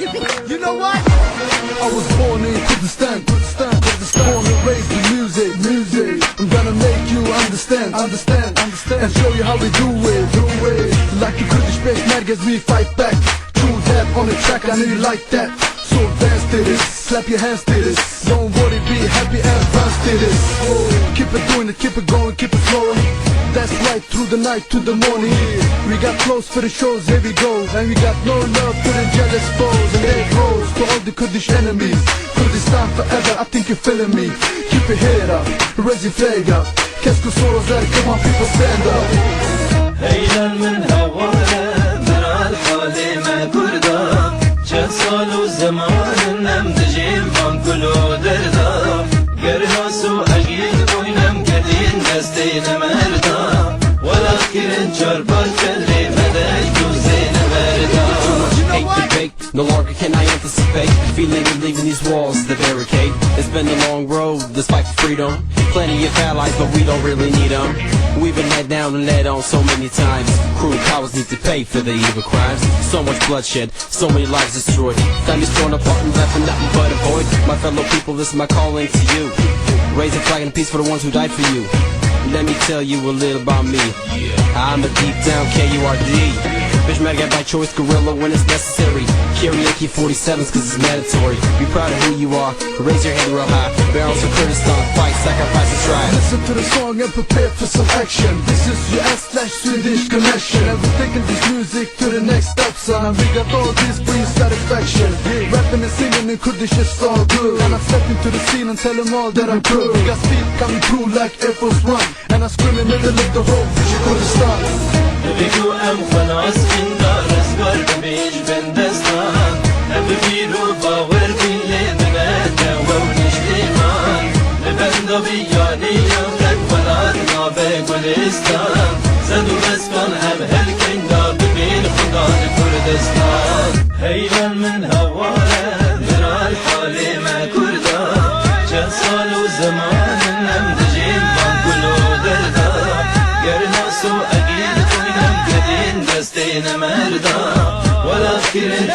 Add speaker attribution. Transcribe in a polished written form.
Speaker 1: You know what? I was born in Kurdistan, born and raised in music. I'm gonna make you understand, and show you how we do it. Like the Kurdish base merkez, we fight back. True tap on the track, I know you like that. So dance to this, clap your hands to this. Don't worry, be happy and dance to this. Keep it doing it, keep it going, keep it flowing. That's right, through the night to the morning. We got close for the shows, here we go. And we got no love for the jealous foes. And there it goes to all the Kurdish enemies. Kurdistan forever, I think you're feeling me. Keep your head up, raise your flag up. Qu'est-ce que sont les airs, come on people stand up.
Speaker 2: هيلا من هوانا درع الحالي ما كردا چه سال و زمان نم دجیم فام کلو دردا گرناسو اگید بوینم کدین دستی نمردا ولا کرن چربال کلی مدک دوزی نمردا
Speaker 3: Hate debate, no longer can I anticipate feeling of leaving these walls, the barricade. It's been a long road, this fight for freedom. Plenty of allies, but we don't really need them. We've been led down and led on so many times. Cruel cowards need to pay for their evil crimes. So much bloodshed, so many lives destroyed. Families torn apart and left with nothing but a void. My fellow people, this is my calling to you. Raise a flag and peace for the ones who died for you. Let me tell you a little about me. I'm a deep down K-U-R-D. Peshmerga by choice, guerrilla when it's necessary. Carry AK-47s cause it's mandatory. Be proud of who you are, raise your head real high. Barrels for Kurdistan, fight, sacrifice and strive.
Speaker 1: Listen to the song and prepare for some action. This is US/Swedish connection. And we're taking this music to the next step, son. We got all this for your satisfaction. Rapping and singing in Kurdish, it's all good. And I step into the scene and tell them all that I'm good. We got speed coming through like Air Force One. And I scream in the middle of the road, Kurdistan.
Speaker 2: بگو ام خلاص این دار ازگار بمیش بندستان ببیرو باور بیلی بنده و نشتیمان ببنده بیانی یمرک ولاد نابه گلستان زد و بسکان هم هلکن دا ببین خدا کردستان حیران من هواره درال حالی ما کردان چه سال و زمان نم دجیم بان کلو دردا گرناسو اگید دستين مردا ولا كرن